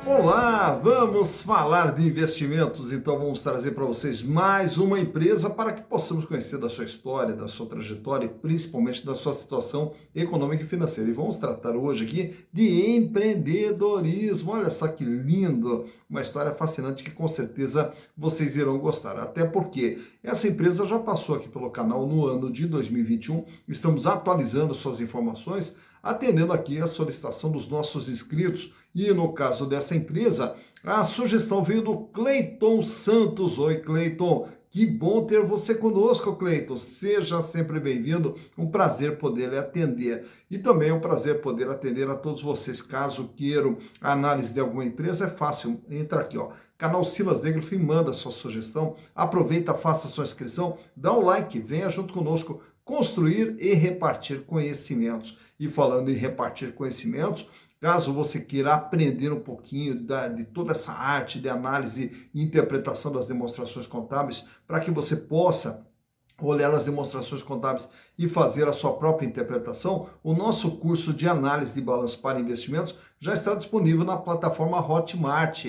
Olá, vamos falar de investimentos, então vamos trazer para vocês mais uma empresa para que possamos conhecer da sua história, da sua trajetória e principalmente da sua situação econômica e financeira. E vamos tratar hoje aqui de empreendedorismo. Olha só que lindo, uma história fascinante que com certeza vocês irão gostar. Até porque essa empresa já passou aqui pelo canal no ano de 2021, estamos atualizando suas informações, atendendo aqui a solicitação dos nossos inscritos. E no caso dessa empresa, a sugestão veio do Cleiton Santos. Oi, Cleiton. Que bom ter você conosco, Cleiton. Seja sempre bem-vindo. Um prazer poder lhe atender. E também é um prazer poder atender a todos vocês. Caso queiram a análise de alguma empresa, é fácil. Entra aqui, ó. Canal Silas Negro e manda sua sugestão. Aproveita, faça sua inscrição, dá um like, venha junto conosco construir e repartir conhecimentos. E falando em repartir conhecimentos, caso você queira aprender um pouquinho de toda essa arte de análise e interpretação das demonstrações contábeis, para que você possa olhar as demonstrações contábeis e fazer a sua própria interpretação, o nosso curso de análise de balanço para investimentos já está disponível na plataforma Hotmart.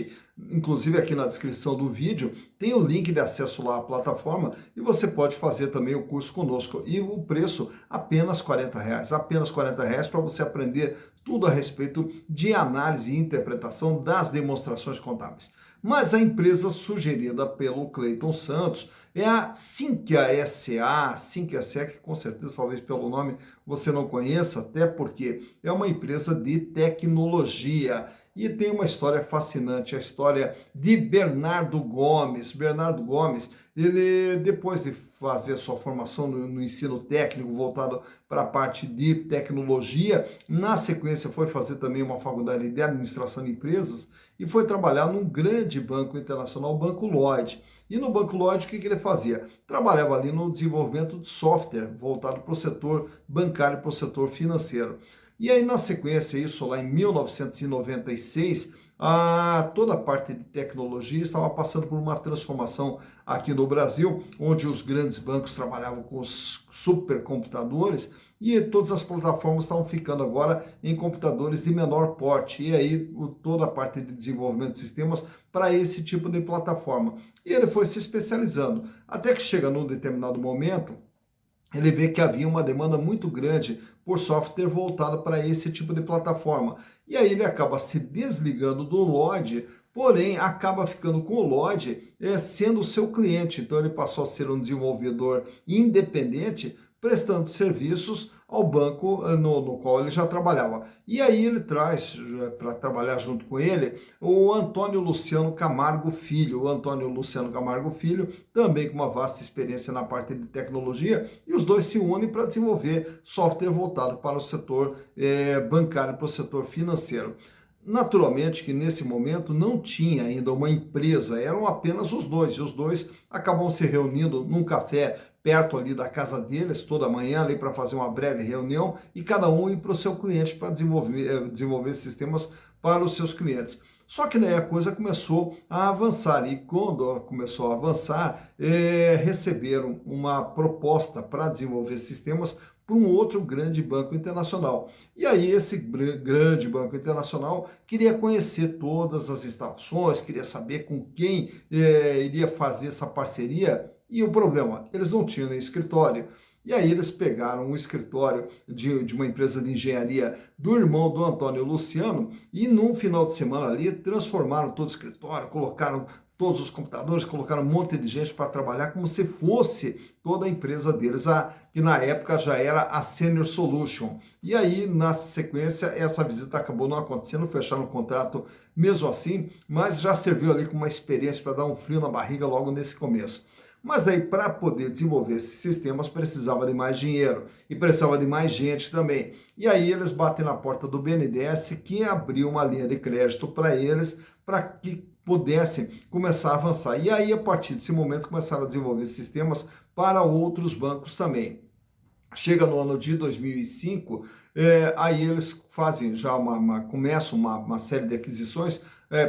Inclusive aqui na descrição do vídeo tem o link de acesso lá à plataforma e você pode fazer também o curso conosco. E o preço apenas R$40, apenas R$40 para você aprender tudo a respeito de análise e interpretação das demonstrações contábeis. Mas a empresa sugerida pelo Cleiton Santos é a Sinqia SA, Sinqia SA, que com certeza, talvez pelo nome, você não conheça, até porque é uma empresa de tecnologia. E tem uma história fascinante, a história de Bernardo Gomes. Bernardo Gomes, ele, depois de fazer sua formação no ensino técnico voltado para a parte de tecnologia, na sequência foi fazer também uma faculdade de administração de empresas e foi trabalhar num grande banco internacional, o Banco Lloyd. E no Banco Lloyd, o que ele fazia? Trabalhava ali no desenvolvimento de software voltado para o setor bancário, para o setor financeiro. E aí, na sequência, isso lá em 1996, toda a parte de tecnologia estava passando por uma transformação aqui no Brasil, onde os grandes bancos trabalhavam com os supercomputadores e todas as plataformas estavam ficando agora em computadores de menor porte. E aí, toda a parte de desenvolvimento de sistemas para esse tipo de plataforma. E ele foi se especializando, até que chega num determinado momento, ele vê que havia uma demanda muito grande por software voltado para esse tipo de plataforma. E aí ele acaba se desligando do Lloyd, porém acaba ficando com o Lloyd sendo o seu cliente. Então ele passou a ser um desenvolvedor independente, prestando serviços ao banco no qual ele já trabalhava. E aí ele traz para trabalhar junto com ele o Antônio Luciano Camargo Filho. O Antônio Luciano Camargo Filho, também com uma vasta experiência na parte de tecnologia, e os dois se unem para desenvolver software voltado para o setor bancário, para o setor financeiro. Naturalmente que nesse momento não tinha ainda uma empresa, eram apenas os dois, e os dois acabam se reunindo num café perto ali da casa deles, toda manhã ali para fazer uma breve reunião, e cada um ir para o seu cliente para desenvolver sistemas para os seus clientes. Só que daí a coisa começou a avançar, e quando começou a avançar, receberam uma proposta para desenvolver sistemas para um outro grande banco internacional. E aí esse grande banco internacional queria conhecer todas as instalações, queria saber com quem iria fazer essa parceria, e o problema, eles não tinham nem escritório. E aí eles pegaram o escritório de uma empresa de engenharia do irmão do Antônio Luciano e num final de semana ali transformaram todo o escritório, colocaram todos os computadores, colocaram um monte de gente para trabalhar como se fosse toda a empresa deles, que na época já era a Senior Solution. E aí, na sequência, essa visita acabou não acontecendo, fecharam o contrato mesmo assim, mas já serviu ali como uma experiência para dar um frio na barriga logo nesse começo. Mas daí, para poder desenvolver esses sistemas, precisava de mais dinheiro e precisava de mais gente também. E aí eles batem na porta do BNDES, que abriu uma linha de crédito para eles, para que pudessem começar a avançar. E aí, a partir desse momento, começaram a desenvolver sistemas para outros bancos também. Chega no ano de 2005, aí eles fazem já começam uma série de aquisições,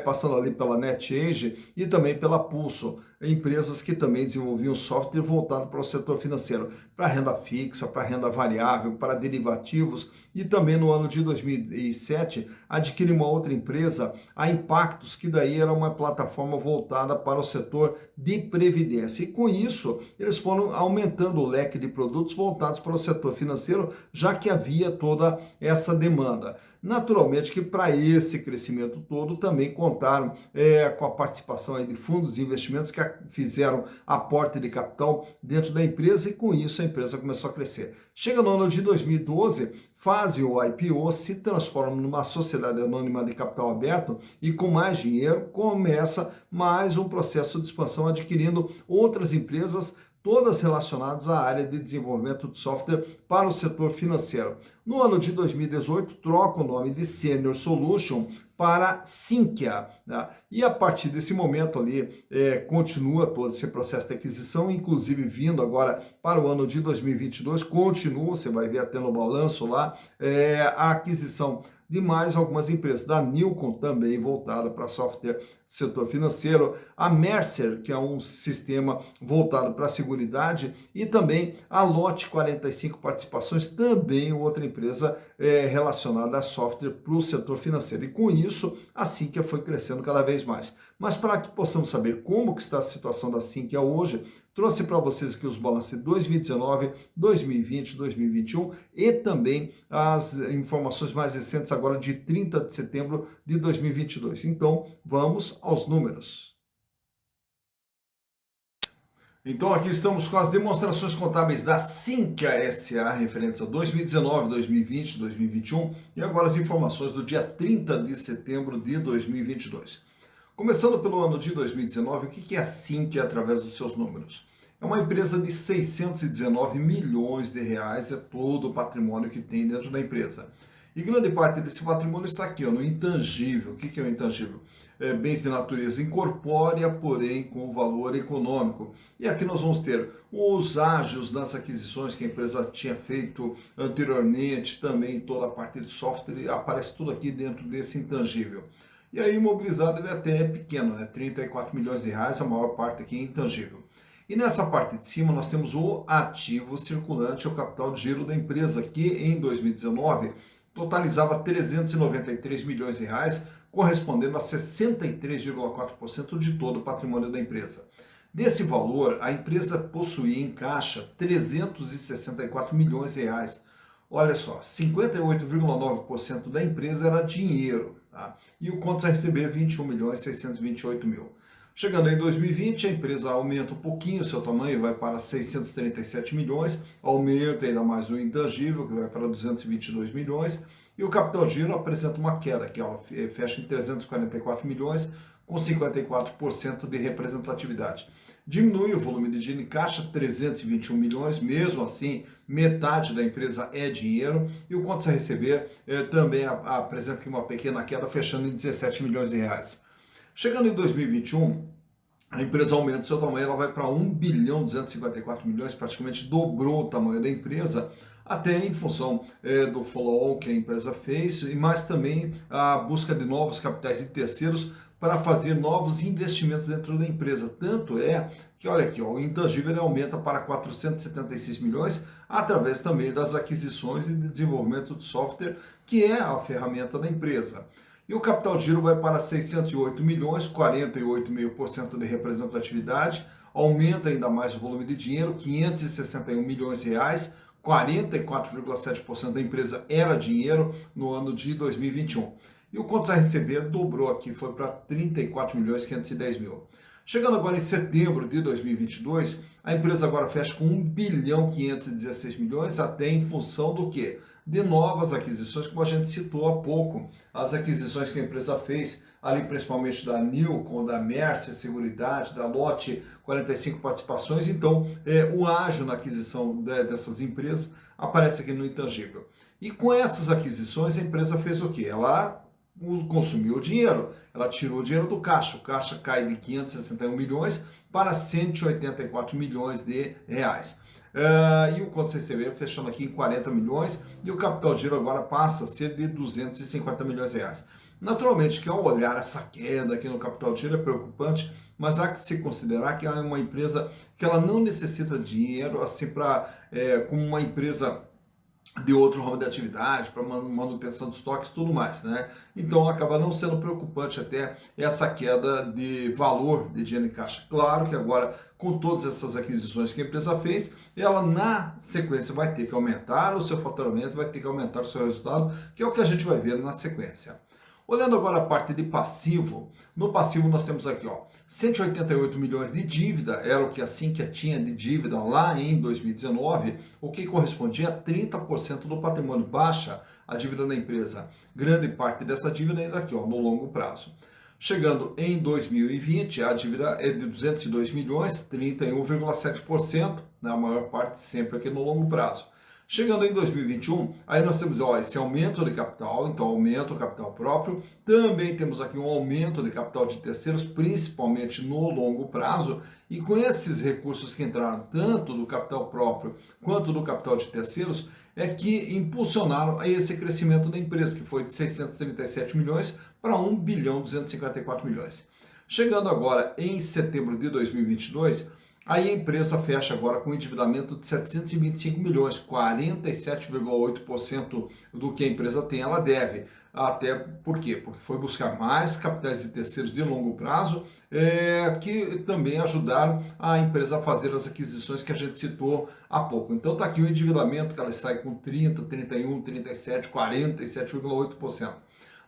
passando ali pela NetEdge e também pela Pulso. empresas que também desenvolviam software voltado para o setor financeiro, para renda fixa, para renda variável, para derivativos, e também no ano de 2007 adquiri uma outra empresa, a Impactus, que daí era uma plataforma voltada para o setor de previdência. E com isso, eles foram aumentando o leque de produtos voltados para o setor financeiro, já que havia toda essa demanda. Naturalmente que para esse crescimento todo também contaram com a participação aí de fundos de investimentos que fizeram aporte de capital dentro da empresa, e com isso a empresa começou a crescer. Chega no ano de 2012, fazem o IPO, se transformam numa sociedade anônima de capital aberto e com mais dinheiro começa mais um processo de expansão, adquirindo outras empresas, todas relacionadas à área de desenvolvimento de software para o setor financeiro. No ano de 2018, troca o nome de Senior Solution para Sinqia, né? E a partir desse momento ali, continua todo esse processo de aquisição, inclusive vindo agora para o ano de 2022, continua, você vai ver até no balanço lá, a aquisição de mais algumas empresas, da Nilcon também voltada para software setor financeiro, a Mercer, que é um sistema voltado para a seguridade, e também a Lote 45 Participações, também outra empresa relacionada a software para o setor financeiro. E com isso, a Sinqia foi crescendo cada vez mais. Mas para que possamos saber como que está a situação da Sinqia hoje, trouxe para vocês aqui os balanços de 2019, 2020, 2021 e também as informações mais recentes agora de 30 de setembro de 2022. Então, vamos aos números. Então, aqui estamos com as demonstrações contábeis da Sinqia S.A. referentes a 2019, 2020, 2021 e agora as informações do dia 30 de setembro de 2022. Começando pelo ano de 2019, o que é a Sinqia através dos seus números? É uma empresa de 619 milhões de reais, é todo o patrimônio que tem dentro da empresa. E grande parte desse patrimônio está aqui, ó, no intangível. O que é o intangível? Bens de natureza incorpórea, porém com valor econômico. E aqui nós vamos ter os ágios das aquisições que a empresa tinha feito anteriormente, também toda a parte de software, aparece tudo aqui dentro desse intangível. E aí imobilizado ele até é pequeno, né? 34 milhões de reais, a maior parte aqui é intangível. E nessa parte de cima nós temos o ativo circulante, o capital de giro da empresa, que em 2019 totalizava 393 milhões de reais, correspondendo a 63,4% de todo o patrimônio da empresa. Desse valor, a empresa possuía em caixa 364 milhões de reais. Olha só, 58,9% da empresa era dinheiro, tá? E o contas a receber 21 milhões 628 mil. Chegando em 2020, a empresa aumenta um pouquinho o seu tamanho, vai para 637 milhões, aumenta ainda mais o intangível, que vai para 222 milhões, e o capital giro apresenta uma queda, que ela fecha em 344 milhões, com 54% de representatividade. Diminui o volume de dinheiro em caixa, 321 milhões, mesmo assim, metade da empresa é dinheiro, e o contas a receber também apresenta aqui uma pequena queda, fechando em 17 milhões de reais. Chegando em 2021, a empresa aumenta o seu tamanho, ela vai para 1 bilhão 254 milhões, praticamente dobrou o tamanho da empresa, até em função do follow-on que a empresa fez, mas também a busca de novos capitais de terceiros para fazer novos investimentos dentro da empresa. Tanto é que, olha aqui, ó, o intangível ele aumenta para 476 milhões, através também das aquisições e de desenvolvimento de software, que é a ferramenta da empresa. E o capital de giro vai para 608 milhões, 48,5% de representatividade, aumenta ainda mais o volume de dinheiro, 561 milhões de reais, 44,7% da empresa era dinheiro no ano de 2021. E o contas a receber dobrou aqui, foi para 34 milhões 510 mil. Chegando agora em setembro de 2022, a empresa agora fecha com 1 bilhão 516 milhões, até em função do quê? De novas aquisições, como a gente citou há pouco, as aquisições que a empresa fez, ali principalmente da Nilcon, da Mercer Seguridade, da Lote 45 Participações. Então, o ágio na aquisição dessas empresas aparece aqui no intangível. E com essas aquisições, a empresa fez o quê? Ela consumiu o dinheiro, ela tirou o dinheiro do caixa. O caixa cai de 561 milhões para 184 milhões de reais. E o contas a receber fechando aqui em 40 milhões, e o capital de giro agora passa a ser de 250 milhões de reais. Naturalmente que ao olhar essa queda aqui no capital de giro é preocupante, mas há que se considerar que é uma empresa que ela não necessita de dinheiro assim para como uma empresa de outro ramo de atividade, para manutenção de estoques e tudo mais, né? Então acaba não sendo preocupante até essa queda de valor de dinheiro em caixa. Claro que agora, com todas essas aquisições que a empresa fez, ela na sequência vai ter que aumentar o seu faturamento, vai ter que aumentar o seu resultado, que é o que a gente vai ver na sequência. Olhando agora a parte de passivo, no passivo nós temos aqui, ó, 188 milhões de dívida, era o que a Sinqia tinha de dívida lá em 2019, o que correspondia a 30% do patrimônio. Baixa a dívida da empresa. Grande parte dessa dívida ainda aqui, ó, no longo prazo. Chegando em 2020, a dívida é de 202 milhões, 31,7%, na maior parte sempre aqui no longo prazo. Chegando em 2021, aí nós temos esse aumento de capital, então aumenta o capital próprio. Também temos aqui um aumento de capital de terceiros, principalmente no longo prazo. E com esses recursos que entraram, tanto do capital próprio quanto do capital de terceiros, é que impulsionaram esse crescimento da empresa, que foi de 637 milhões para 1 bilhão 254 milhões. Chegando agora em setembro de 2022, aí a empresa fecha agora com um endividamento de 725 milhões, 47,8% do que a empresa tem, ela deve. Até por quê? Porque foi buscar mais capitais de terceiros de longo prazo, que também ajudaram a empresa a fazer as aquisições que a gente citou há pouco. Então está aqui o endividamento que ela sai com 30, 31, 37, 47,8%.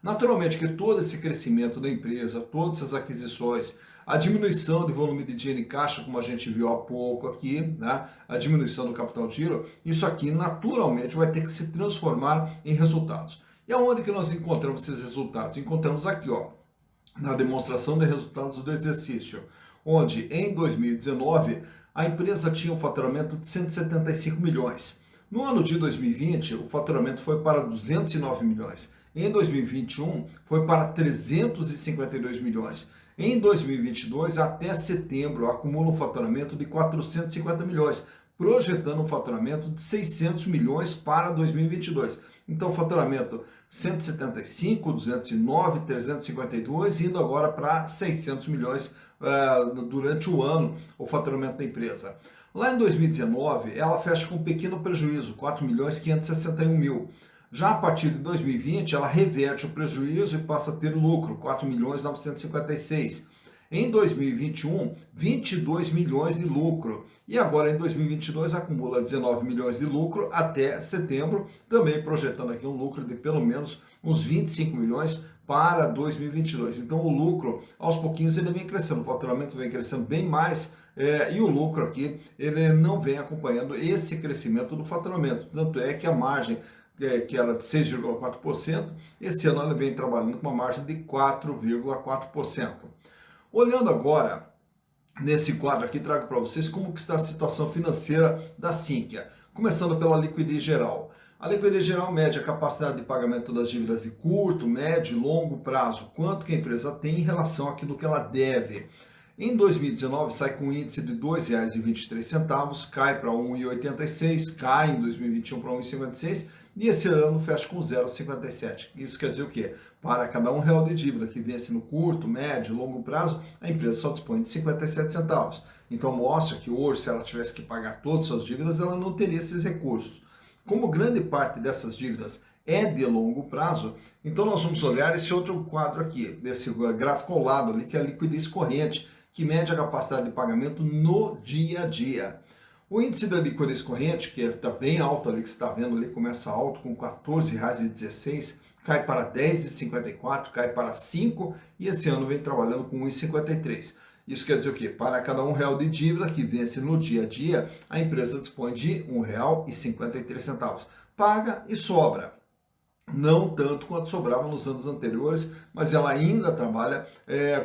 Naturalmente que todo esse crescimento da empresa, todas essas aquisições, a diminuição de volume de dinheiro em caixa, como a gente viu há pouco aqui, né? A diminuição do capital de giro, isso aqui naturalmente vai ter que se transformar em resultados. E aonde que nós encontramos esses resultados? Encontramos aqui, ó, na demonstração de resultados do exercício, onde em 2019 a empresa tinha um faturamento de 175 milhões. No ano de 2020, o faturamento foi para 209 milhões. Em 2021, foi para 352 milhões. Em 2022, até setembro, acumula um faturamento de 450 milhões, projetando um faturamento de 600 milhões para 2022. Então, faturamento 175, 209, 352, indo agora para 600 milhões durante o ano, o faturamento da empresa. Lá em 2019, ela fecha com um pequeno prejuízo, 4 milhões 561 mil. Já a partir de 2020, ela reverte o prejuízo e passa a ter lucro, 4 milhões 956. Em 2021, 22 milhões de lucro. E agora em 2022 acumula 19 milhões de lucro até setembro, também projetando aqui um lucro de pelo menos uns 25 milhões para 2022. Então o lucro, aos pouquinhos, ele vem crescendo, o faturamento vem crescendo bem mais, e o lucro aqui, ele não vem acompanhando esse crescimento do faturamento. Tanto é que a margem que era de 6,4%, esse ano ela vem trabalhando com uma margem de 4,4%. Olhando agora nesse quadro aqui, trago para vocês como que está a situação financeira da Sinqia. Começando pela liquidez geral. A liquidez geral mede a capacidade de pagamento das dívidas de curto, médio e longo prazo, quanto que a empresa tem em relação àquilo que ela deve. Em 2019, sai com um índice de R$ 2,23, cai para 1,86, cai em 2021 para 1,56 e esse ano fecha com 0,57. Isso quer dizer o quê? Para cada R$ 1 de dívida que vence no curto, médio e longo prazo, a empresa só dispõe de 57 centavos. Então mostra que hoje, se ela tivesse que pagar todas as suas dívidas, ela não teria esses recursos. Como grande parte dessas dívidas é de longo prazo, então nós vamos olhar esse outro quadro aqui, desse gráfico ao lado ali, que é a liquidez corrente, que mede a capacidade de pagamento no dia a dia. O índice da liquidez corrente, que está bem alto ali, que você está vendo ali, começa alto com R$ 14,16, cai para R$ 10,54, cai para 5 e esse ano vem trabalhando com 1,53. Isso quer dizer o quê? Para cada R$ 1 de dívida que vence no dia a dia, a empresa dispõe de R$ 1,53. Paga e sobra. Não tanto quanto sobrava nos anos anteriores, mas ela ainda trabalha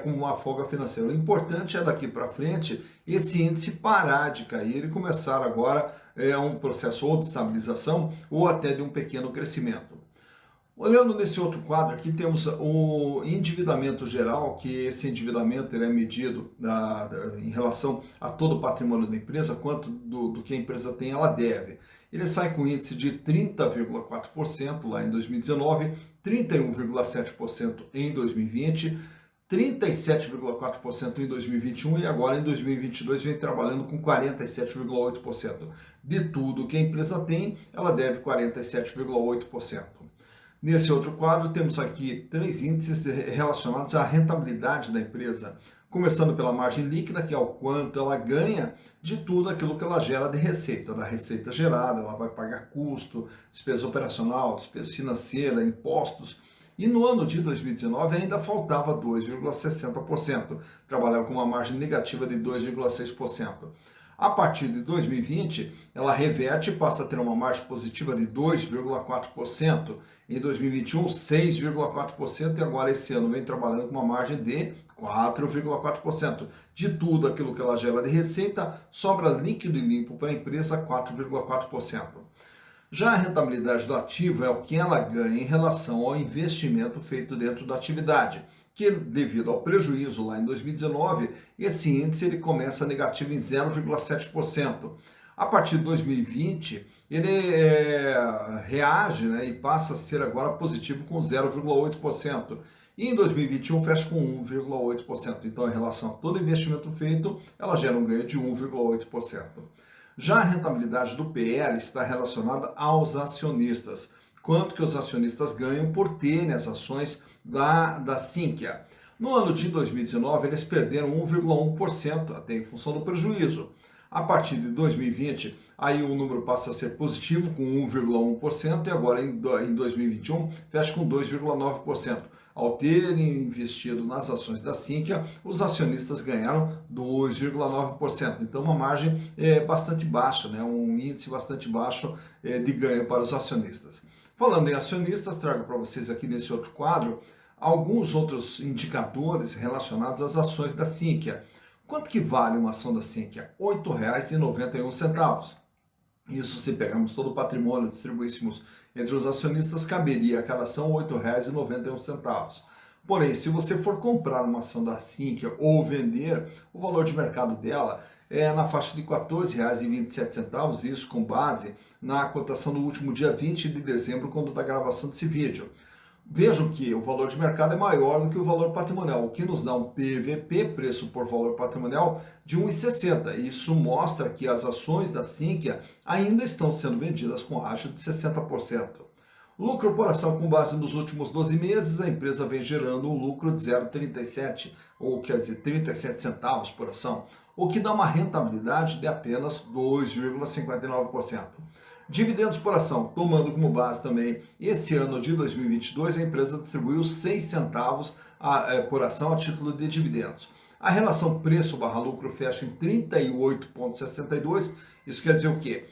com uma folga financeira. O importante é daqui para frente esse índice parar de cair e começar agora um processo ou de estabilização ou até de um pequeno crescimento. Olhando nesse outro quadro aqui, temos o endividamento geral, que esse endividamento ele é medido em relação a todo o patrimônio da empresa, quanto do que a empresa tem, ela deve. ele sai com índice de 30,4% lá em 2019, 31,7% em 2020, 37,4% em 2021 e agora em 2022 vem trabalhando com 47,8%. De tudo que a empresa tem, ela deve 47,8%. Nesse outro quadro, temos aqui 3 índices relacionados à rentabilidade da empresa, começando pela margem líquida, que é o quanto ela ganha de tudo aquilo que ela gera de receita. Da receita gerada, ela vai pagar custo, despesa operacional, despesa financeira, impostos. E no ano de 2019 ainda faltava 2,60%, trabalhava com uma margem negativa de 2,6%. A partir de 2020, ela reverte e passa a ter uma margem positiva de 2,4%. Em 2021, 6,4% e agora esse ano vem trabalhando com uma margem de 4,4%. De tudo aquilo que ela gera de receita, sobra líquido e limpo para a empresa 4,4%. Já a rentabilidade do ativo é o que ela ganha em relação ao investimento feito dentro da atividade, que devido ao prejuízo lá em 2019, esse índice ele começa negativo em 0,7%. A partir de 2020, ele reage, né, e passa a ser agora positivo com 0,8%. E em 2021 fecha com 1,8%. Então, em relação a todo investimento feito, ela gera um ganho de 1,8%. Já a rentabilidade do PL está relacionada aos acionistas. Quanto que os acionistas ganham por terem as ações da Sinqia. No ano de 2019, eles perderam 1,1%, até em função do prejuízo. A partir de 2020, aí o número passa a ser positivo, com 1,1%, e agora em 2021 fecha com 2,9%. Ao terem investido nas ações da Sinqia, os acionistas ganharam 2,9%. Então, uma margem bastante baixa, né? Um índice bastante baixo de ganho para os acionistas. Falando em acionistas, trago para vocês aqui nesse outro quadro alguns outros indicadores relacionados às ações da Sinqia. Quanto que vale uma ação da Sinqia? R$ 8,91. Isso, se pegarmos todo o patrimônio, distribuíssemos entre os acionistas, caberia a cada ação R$ 8,91. Porém, se você for comprar uma ação da Sinqia ou vender, o valor de mercado dela é na faixa de R$ 14,27, isso com base na cotação do último dia 20 de dezembro, quando da gravação desse vídeo. Vejam que o valor de mercado é maior do que o valor patrimonial, o que nos dá um PVP, preço por valor patrimonial, de 1,60. Isso mostra que as ações da Sinqia ainda estão sendo vendidas com ágio de 60%. Lucro operacional com base nos últimos 12 meses, a empresa vem gerando um lucro de 0,37, ou quer dizer, 37 centavos por ação, o que dá uma rentabilidade de apenas 2,59%. Dividendos por ação, tomando como base também esse ano de 2022, a empresa distribuiu 6 centavos por ação a título de dividendos. A relação preço/lucro fecha em 38,62, isso quer dizer o quê?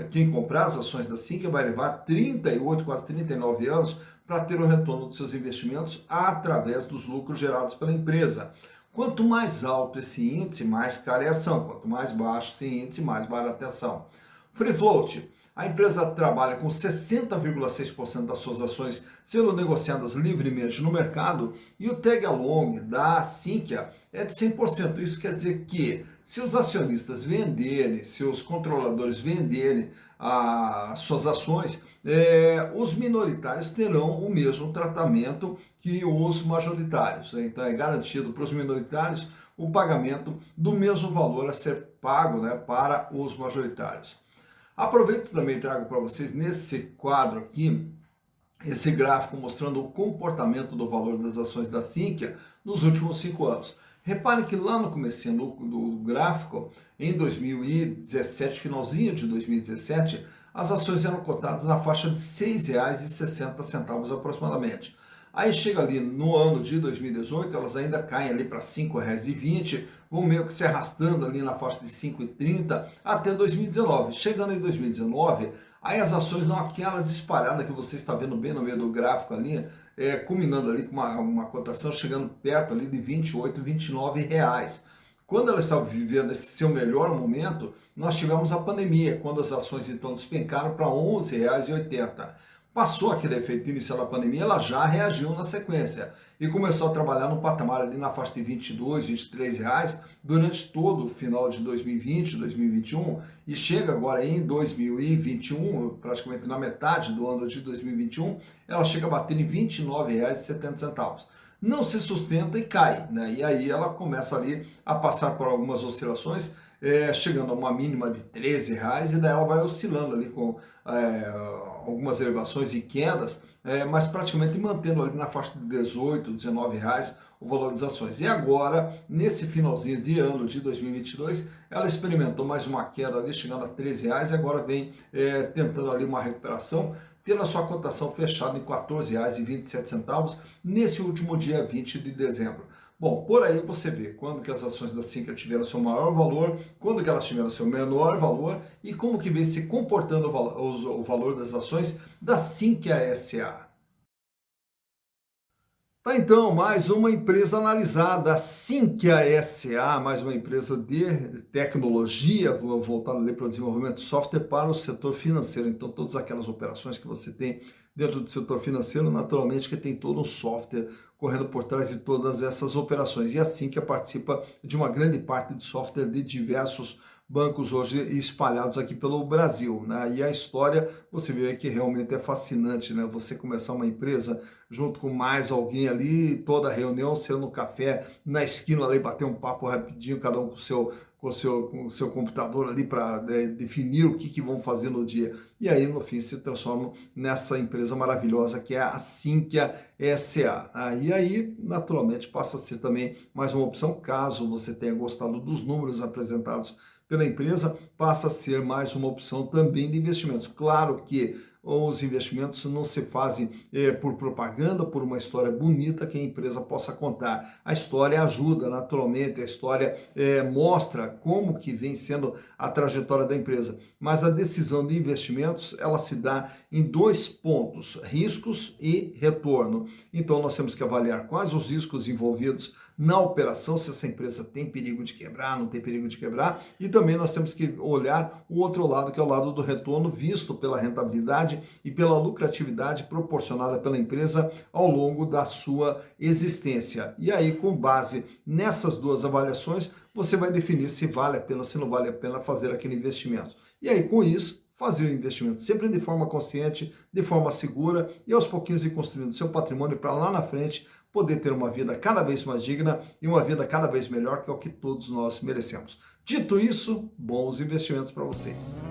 Quem comprar as ações da Sinqia vai levar 38, quase 39 anos para ter o retorno dos seus investimentos através dos lucros gerados pela empresa. Quanto mais alto esse índice, mais cara é a ação. Quanto mais baixo esse índice, mais barata é a ação. Free float. A empresa trabalha com 60,6% das suas ações sendo negociadas livremente no mercado e o tag along da Sinqia é de 100%. Isso quer dizer que se os acionistas venderem, se os controladores venderem as suas ações, os minoritários terão o mesmo tratamento que os majoritários. Então é garantido para os minoritários o pagamento do mesmo valor a ser pago, né, para os majoritários. Aproveito também e trago para vocês nesse quadro aqui, esse gráfico mostrando o comportamento do valor das ações da Sinqia nos últimos 5 anos. Reparem que lá no comecinho do gráfico, em 2017, finalzinho de 2017, as ações eram cotadas na faixa de R$ 6,60 aproximadamente. Aí chega ali no ano de 2018, elas ainda caem ali para R$ 5,20, vão meio que se arrastando ali na faixa de R$ 5,30 até 2019. Chegando em 2019, aí as ações dão aquela disparada que você está vendo bem no meio do gráfico ali, culminando ali com uma cotação chegando perto ali de R$ 28, R$ 29 reais. Quando ela estava vivendo esse seu melhor momento, nós tivemos a pandemia, quando as ações então despencaram para R$ 11,80. Passou aquele efeito inicial da pandemia, ela já reagiu na sequência e começou a trabalhar no patamar ali na faixa de R$ 22, R$ 23 durante todo o final de 2020, 2021 e chega agora em 2021, praticamente na metade do ano de 2021, ela chega a bater em R$ 29,70. Não se sustenta e cai, né? E aí ela começa ali a passar por algumas oscilações, chegando a uma mínima de R$ 13, e daí ela vai oscilando ali com algumas elevações e quedas, mas praticamente mantendo ali na faixa de R$ 18, R$ 19 o valor das ações. E agora, nesse finalzinho de ano de 2022, ela experimentou mais uma queda ali, chegando a R$ 13, e agora vem tentando ali uma recuperação, tendo a sua cotação fechada em R$ 14,27 nesse último dia 20 de dezembro. Bom, por aí você vê quando que as ações da Sinqia tiveram seu maior valor, quando que elas tiveram seu menor valor e como que vem se comportando o valor das ações da Sinqia S.A. Tá, então, mais uma empresa analisada, a Sinqia S.A., mais uma empresa de tecnologia voltada ali para o desenvolvimento de software para o setor financeiro. Então, todas aquelas operações que você tem dentro do setor financeiro, naturalmente que tem todo um software correndo por trás de todas essas operações. E a Sinqia participa de uma grande parte de software de diversos bancos hoje espalhados aqui pelo Brasil, né? E a história, você vê que realmente é fascinante, né? Você começar uma empresa junto com mais alguém ali, toda a reunião, sendo no café, na esquina ali, bater um papo rapidinho, cada um com o seu computador ali para definir o que vão fazer no dia. E aí, no fim, se transformam nessa empresa maravilhosa que é a Sinqia S.A. E aí, naturalmente, passa a ser também mais uma opção, caso você tenha gostado dos números apresentados pela empresa, passa a ser mais uma opção também de investimentos. Claro que os investimentos não se fazem por propaganda, por uma história bonita que a empresa possa contar. A história ajuda, naturalmente, a história mostra como que vem sendo a trajetória da empresa. Mas a decisão de investimentos, ela se dá em dois pontos, riscos e retorno. Então, nós temos que avaliar quais os riscos envolvidos na operação, se essa empresa tem perigo de quebrar, não tem perigo de quebrar, e também nós temos que olhar o outro lado, que é o lado do retorno, visto pela rentabilidade e pela lucratividade proporcionada pela empresa ao longo da sua existência. E aí, com base nessas duas avaliações, você vai definir se vale a pena ou se não vale a pena fazer aquele investimento. E aí, com isso, fazer o investimento sempre de forma consciente, de forma segura e aos pouquinhos ir construindo seu patrimônio para lá na frente poder ter uma vida cada vez mais digna e uma vida cada vez melhor, que é o que todos nós merecemos. Dito isso, bons investimentos para vocês.